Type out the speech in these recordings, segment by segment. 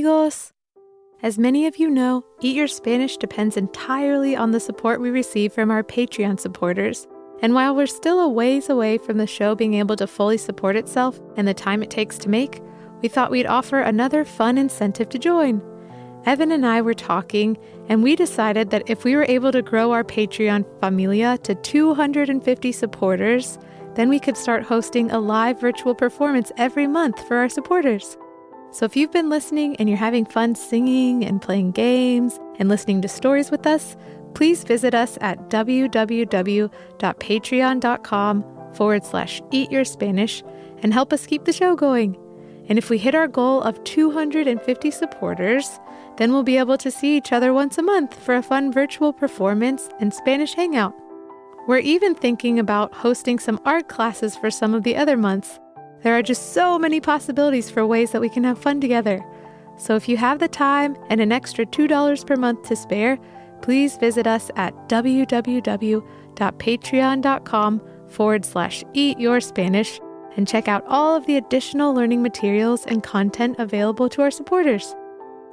amigos! As many of you know, Eat Your Spanish depends entirely on the support we receive from our Patreon supporters. And while we're still a ways away from the show being able to fully support itself and the time it takes to make, we thought we'd offer another fun incentive to join. Evan and I were talking, and we decided that if we were able to grow our Patreon familia to 250 supporters, then we could start hosting a live virtual performance every month for our supporters. So if you've been listening and you're having fun singing and playing games and listening to stories with us, please visit us at www.patreon.com/eatyourspanish and help us keep the show going. And if we hit our goal of 250 supporters, then we'll be able to see each other once a month for a fun virtual performance and Spanish hangout. We're even thinking about hosting some art classes for some of the other months. There are just so many possibilities for ways that we can have fun together. So if you have the time and an extra $2 per month to spare, please visit us at www.patreon.com/eatyourspanish and check out all of the additional learning materials and content available to our supporters.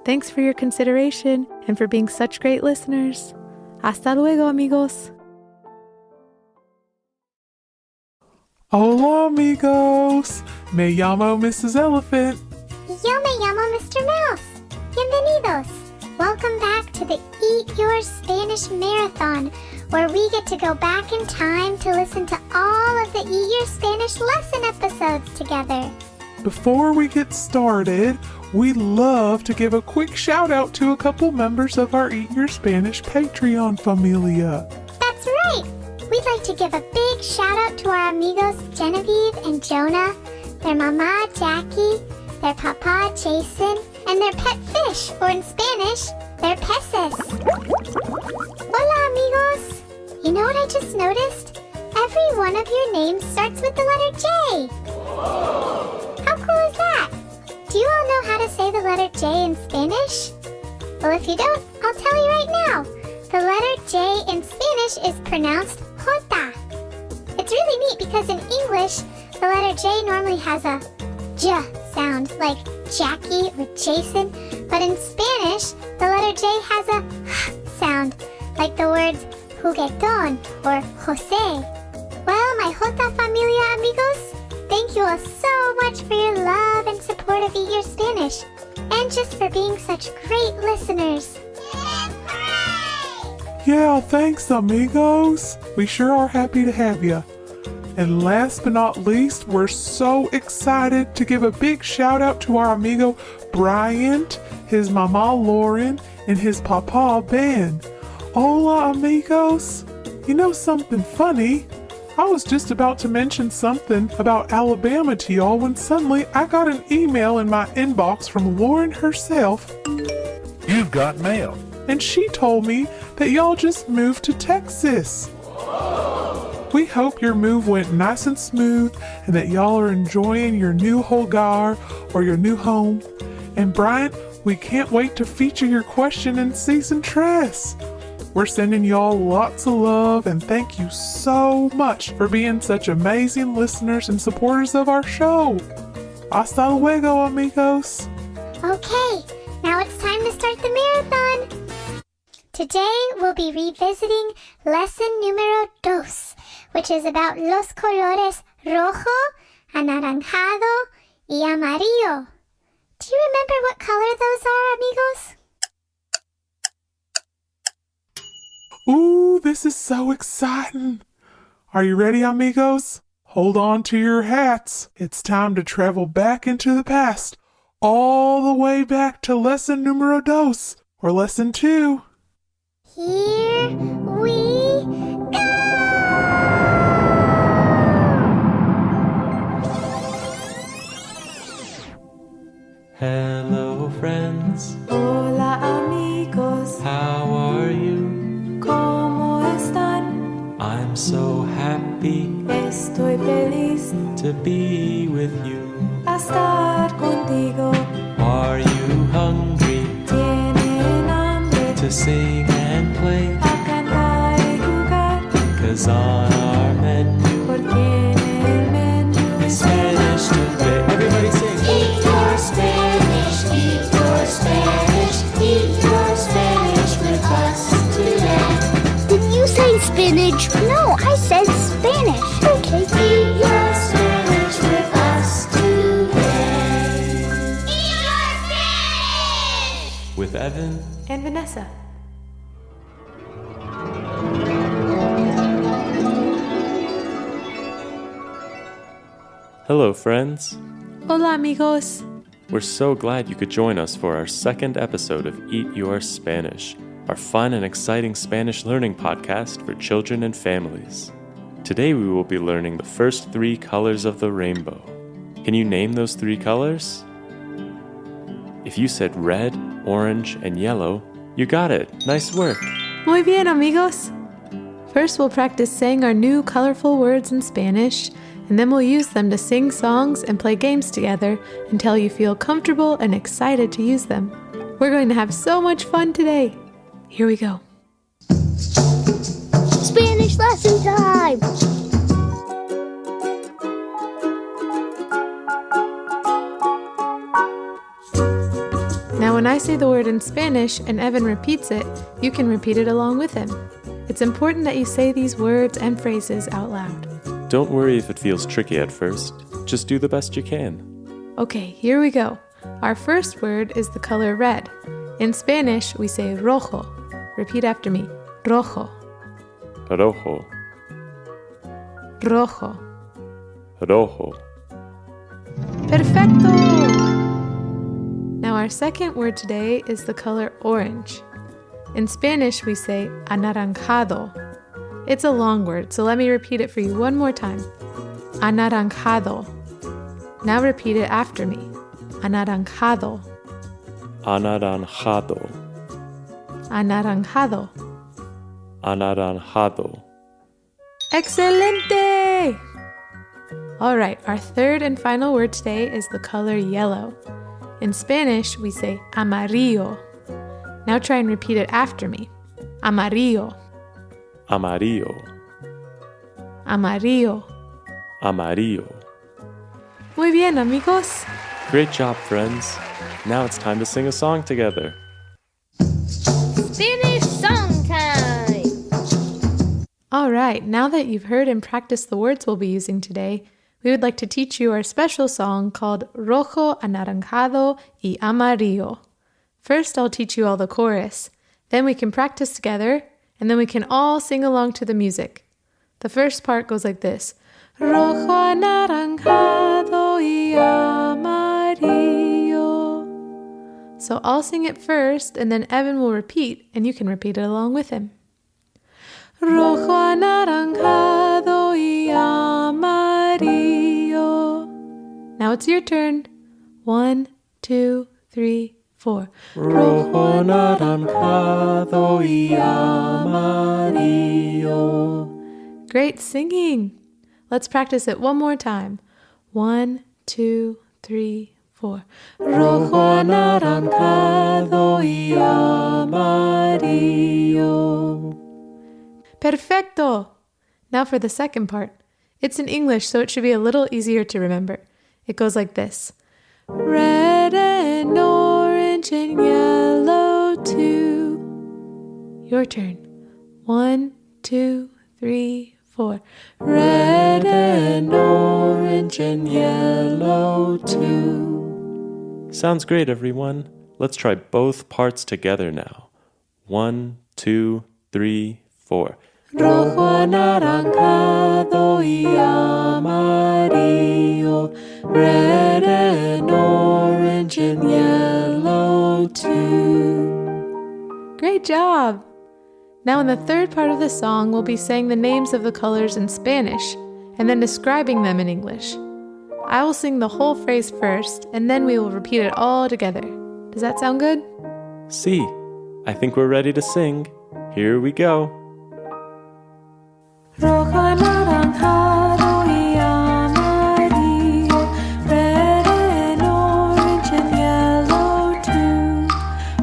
Thanks for your consideration and for being such great listeners. Hasta luego, amigos. Hola, amigos. Me llamo Mrs. Elephant. Yo me llamo Mr. Mouse. Bienvenidos. Welcome back to the Eat Your Spanish Marathon, where we get to go back in time to listen to all of the Eat Your Spanish lesson episodes together. Before we get started, we'd love to give a quick shout out to a couple members of our Eat Your Spanish Patreon familia. That's right. We'd like to give a big shout out to our amigos Genevieve and Jonah, their mama Jackie, their papa Jason, and their pet fish, or in Spanish, their peces. Hola, amigos! You know what I just noticed? Every one of your names starts with the letter J. How cool is that? Do you all know how to say the letter J in Spanish? Well, if you don't, I'll tell you right now. The letter J in Spanish is pronounced Jota. It's really neat because in English, the letter J normally has a J sound, like Jackie or Jason, but in Spanish, the letter J has a H sound, like the words juguetón or José. Well, my Jota familia amigos, thank you all so much for your love and support of Eat Your Spanish, and just for being such great listeners. Yeah, thanks, amigos. We sure are happy to have you. And last but not least, we're so excited to give a big shout out to our amigo Bryant, his mama Lauren, and his papa Ben. Hola, amigos. You know something funny? I was just about to mention something about Alabama to y'all when suddenly I got an email in my inbox from Lauren herself. You've got mail. And she told me that y'all just moved to Texas. We hope your move went nice and smooth and that y'all are enjoying your new hogar or your new home. And Bryant, we can't wait to feature your question in Season Tres. We're sending y'all lots of love and thank you so much for being such amazing listeners and supporters of our show. Hasta luego, amigos. Okay, now it's time to start the marathon. Today we'll be revisiting lesson numero 2, which is about los colores rojo, anaranjado, y amarillo. Do you remember what color those are, amigos? Ooh, this is so exciting. Are you ready, amigos? Hold on to your hats. It's time to travel back into the past, all the way back to lesson numero 2, or lesson 2. Here we go! Hello, friends. Hola, amigos. How are you? ¿Cómo están? I'm so happy Estoy feliz to be with you. a estar contigo. Are you hungry Tienen hambre to sing and play? a cantar y jugar. 'Cause on our menu Porque en el menú is Spanish today. Everybody sing. Eat your Spanish, eat your Spanish. spinach. No, I said Spanish. Okay. Eat your Spanish with us today. Eat your Spanish! With Evan and Vanessa. Hello, friends. Hola, amigos. We're so glad you could join us for our second episode of Eat Your Spanish, our fun and exciting Spanish learning podcast for children and families. Today we will be learning the first 3 colors of the rainbow. Can you name those 3 colors? If you said red, orange, and yellow, you got it. Nice work. Muy bien, amigos. First, we'll practice saying our new colorful words in Spanish, and then we'll use them to sing songs and play games together until you feel comfortable and excited to use them. We're going to have so much fun today. Here we go. Spanish lesson time! Now, when I say the word in Spanish and Evan repeats it, you can repeat it along with him. It's important that you say these words and phrases out loud. Don't worry if it feels tricky at first. Just do the best you can. Okay, here we go. Our first word is the color red. In Spanish, we say rojo. Repeat after me. Rojo. Rojo. Rojo. Rojo. Perfecto! Now our second word today is the color orange. In Spanish, we say anaranjado. It's a long word, so let me repeat it for you one more time. Anaranjado. Now repeat it after me. Anaranjado. Anaranjado. Anaranjado. Anaranjado. Excelente! All right, our third and final word today is the color yellow. In Spanish, we say amarillo. Now try and repeat it after me. Amarillo. Amarillo. Amarillo. Amarillo. Muy bien, amigos. Great job, friends. Now it's time to sing a song together. Spanish song time! All right, now that you've heard and practiced the words we'll be using today, we would like to teach you our special song called Rojo, Anaranjado y Amarillo. First, I'll teach you all the chorus. Then we can practice together, and then we can all sing along to the music. The first part goes like this. Rojo, anaranjado y amarillo. So I'll sing it first, and then Evan will repeat, and you can repeat it along with him. Rojo, anaranjado y amarillo. Now it's your turn. 1, 2, 3, 4. Rojo, anaranjado y amarillo. Great singing. Let's practice it one more time. 1, 2, 3, 4. Rojo, anaranjado y amarillo. Perfecto! Now for the second part. It's in English, so it should be a little easier to remember. It goes like this. Red and orange and yellow too. Your turn. 1, 2, 3, 4. Red and orange and yellow too. Sounds great, everyone. Let's try both parts together now. 1, 2, 3, 4. Rojo, anaranjado y amarillo. Red and orange and yellow too. Great job! Now in the third part of the song, we'll be saying the names of the colors in Spanish and then describing them in English. I will sing the whole phrase first, and then we will repeat it all together. Does that sound good? See, I think we're ready to sing. Here we go. Rojo, anaranjado y amarillo, red and orange and yellow too.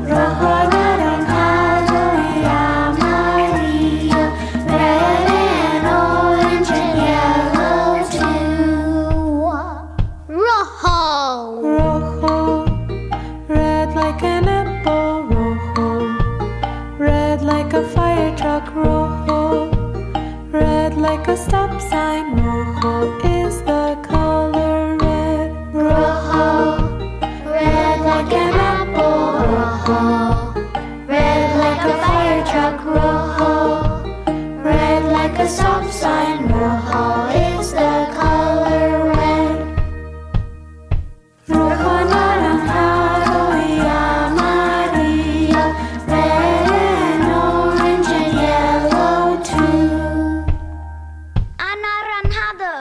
Rojo, anaranjado y amarillo, red and orange and yellow too. Rojo! Rojo, red like an apple, rojo, red like a fire truck, rojo. like an apple, rojo. Red like a fire truck, rojo. Red like a stop sign, rojo is the color red. Rojo, anaranjado y amarillo, red and orange and yellow too. Anaranjado.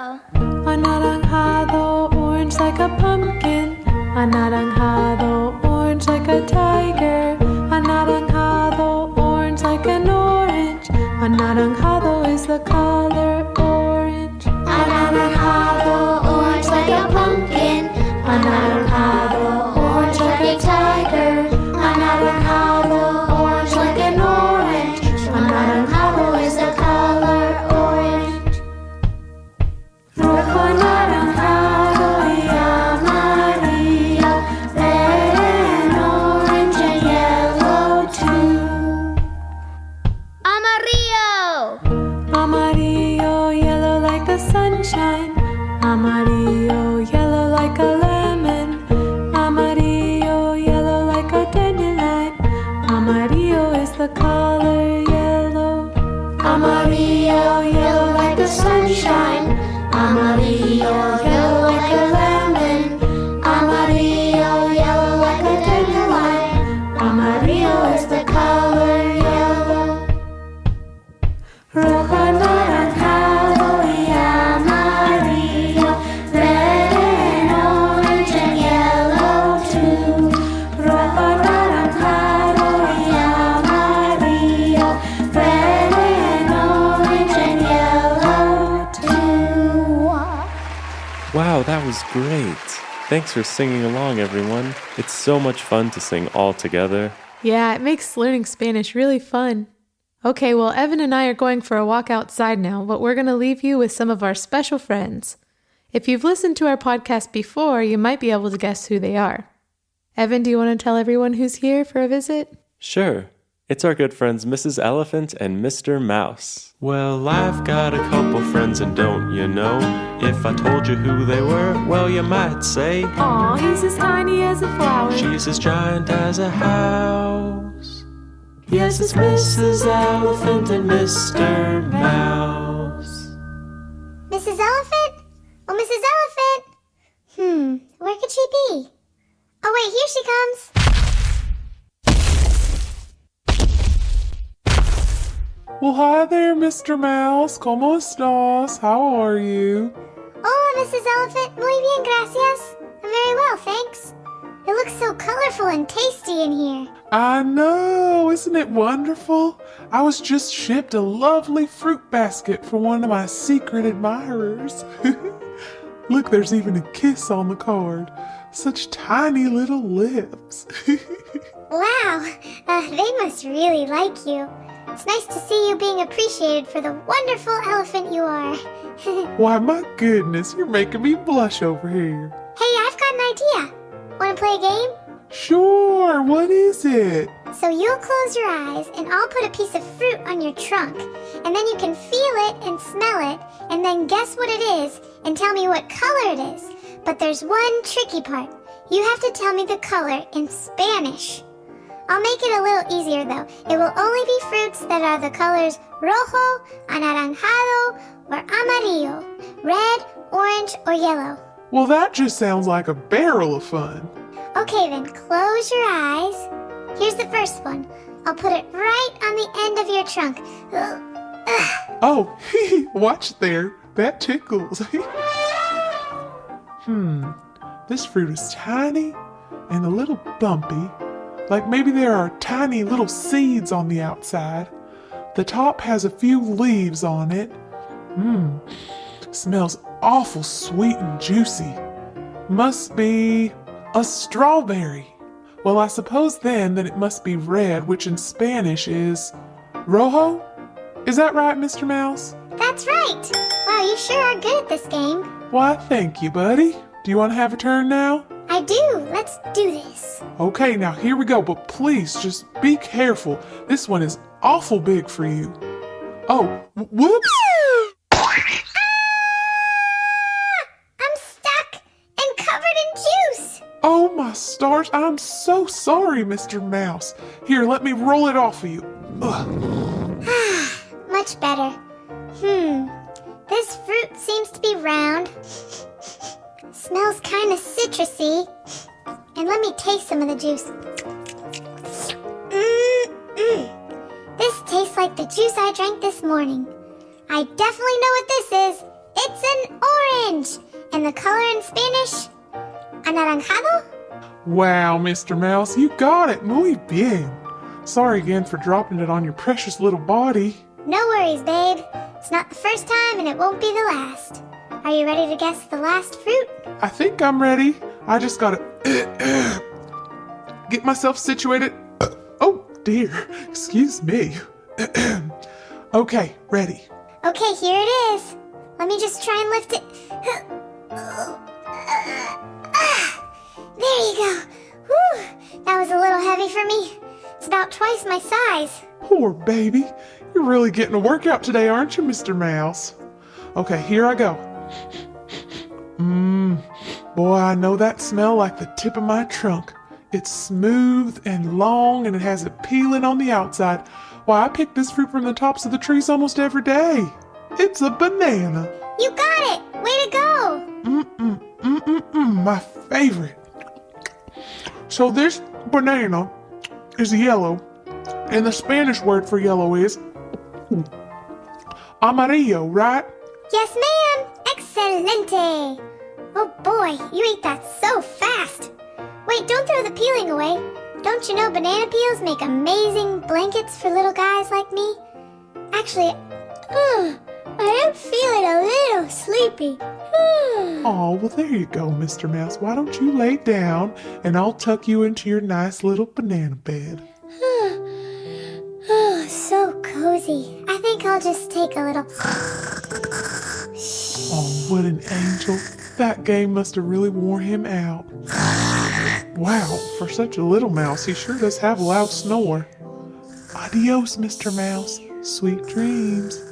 Anaranjado, orange like a pumpkin. Anaranjado, orange like a tiger. Anaranjado, orange like an orange. Anaranjado is the color orange. Anaranjado, orange like a pumpkin. Anaranjado, orange like a tiger. Anaranjado, orange like an orange. Anaranjado is the color orange. Rojo, anaranjado y amarillo, red and orange and yellow too. Amarillo. Amarillo, yellow like the sunshine. Amarillo, yellow like a lemon. Amarillo, yellow like a dandelion. Amarillo is the color yellow. Amarillo, yellow like the sunshine. Amarillo, yellow like a lemon. Amarillo, yellow like a dandelion. Amarillo is the color yellow. Rojo, anaranjado y amarillo, red and orange and yellow too. Rojo, anaranjado y amarillo, red and orange and yellow too. Wow, that was great. Thanks for singing along, everyone. It's so much fun to sing all together. Yeah, it makes learning Spanish really fun. Okay, well, Evan and I are going for a walk outside now, but we're going to leave you with some of our special friends. If you've listened to our podcast before, you might be able to guess who they are. Evan, do you want to tell everyone who's here for a visit? Sure. It's our good friends Mrs. Elephant and Mr. Mouse. Well, I've got a couple friends and don't you know? If I told you who they were, well, you might say, Aw, he's as tiny as a flower. she's as giant as a house. Yes, it's Mrs. Elephant and Mr. Mouse. Mrs. Elephant? Oh, Mrs. Elephant! Where could she be? Oh, wait, here she comes. Well, hi there, Mr. Mouse. ¿Cómo estás? How are you? Hola, Mrs. Elephant. Muy bien, gracias. I'm very well, thanks. It looks so colorful and tasty in here. I know, isn't it wonderful? I was just shipped a lovely fruit basket for one of my secret admirers. Look, there's even a kiss on the card. Such tiny little lips. Wow, they must really like you. It's nice to see you being appreciated for the wonderful elephant you are. Why, my goodness, you're making me blush over here. Hey, I've got an idea. Want to play a game? Sure, what is it? So you'll close your eyes and I'll put a piece of fruit on your trunk. And then you can feel it and smell it and then guess what it is and tell me what color it is. But there's one tricky part. You have to tell me the color in Spanish. I'll make it a little easier though. It will only be fruits that are the colors rojo, anaranjado, or amarillo, red, orange, or yellow. Well, that just sounds like a barrel of fun. Okay then, close your eyes. Here's the first one. I'll put it right on the end of your trunk. Oh, watch there. That tickles. This fruit is tiny and a little bumpy. Like maybe there are tiny little seeds on the outside. The top has a few leaves on it. Smells awful sweet and juicy. Must be a strawberry. Well, I suppose then that it must be red, which in Spanish is rojo? Is that right, Mr. Mouse? That's right. Wow, you sure are good at this game. Why, thank you, buddy. Do you want to have a turn now? I do. Let's do this. Okay, now here we go, but please just be careful. This one is awful big for you. Oh, whoops! I'm stuck and covered in juice. Oh, my stars. I'm so sorry, Mr. Mouse. Here, let me roll it off of you. Ugh. Much better. This fruit seems to be round. Smells kind of citrusy. And let me taste some of the juice. This tastes like the juice I drank this morning. I definitely know what this is. It's an orange. And the color in Spanish, anaranjado? Wow, Mr. Mouse, you got it. Muy bien. Sorry again for dropping it on your precious little body. No worries, babe. It's not the first time and it won't be the last. Are you ready to guess the last fruit? I think I'm ready. I just gotta get myself situated. Oh, dear. Excuse me. Okay, ready. Okay, here it is. Let me just try and lift it. There you go. Whew, that was a little heavy for me. It's about twice my size. Poor baby. You're really getting a workout today, aren't you, Mr. Mouse? Okay, here I go. Boy, I know that smell like the tip of my trunk. It's smooth and long and it has a peeling on the outside. Why, I pick this fruit from the tops of the trees almost every day. It's a banana. You got it. Way to go. My favorite. So this banana is yellow, and the Spanish word for yellow is amarillo, right? Yes, ma'am. Excelente. Oh boy, you ate that so fast. Wait, don't throw the peeling away. Don't you know banana peels make amazing blankets for little guys like me? Actually, I am feeling a little sleepy. Oh, well, there you go, Mr. Mouse. Why don't you lay down and I'll tuck you into your nice little banana bed. Oh, so cozy. I think I'll just take a little... Oh, what an angel. That game must have really wore him out. Wow, for such a little mouse, he sure does have a loud snore. Adios, Mr. Mouse. Sweet dreams.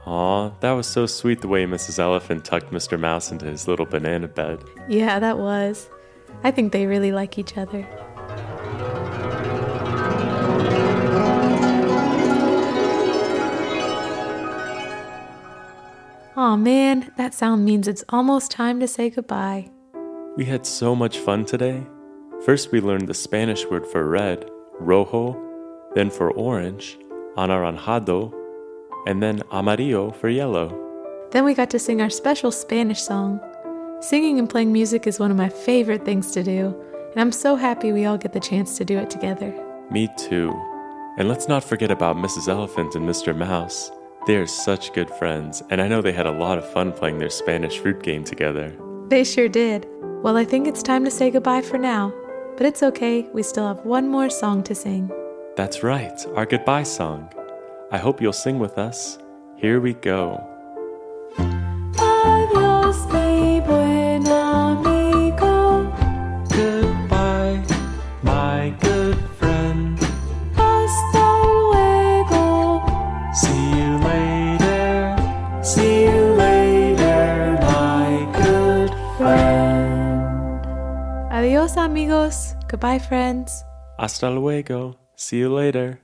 Aw, that was so sweet the way Mrs. Elephant tucked Mr. Mouse into his little banana bed. Yeah, that was. I think they really like each other. Aw man, that sound means it's almost time to say goodbye. We had so much fun today. First we learned the Spanish word for red, rojo, then for orange, anaranjado, and then amarillo for yellow. Then we got to sing our special Spanish song. Singing and playing music is one of my favorite things to do, and I'm so happy we all get the chance to do it together. Me too. And let's not forget about Mrs. Elephant and Mr. Mouse. They are such good friends, and I know they had a lot of fun playing their Spanish fruit game together. They sure did. Well, I think it's time to say goodbye for now, but it's okay, we still have one more song to sing. That's right, our goodbye song. I hope you'll sing with us. Here we go. Adiós, mi buen amigo. Goodbye, my good friend. Hasta luego. See you later. See you later, my good friend. Adiós, amigos. Goodbye, friends. Hasta luego. See you later.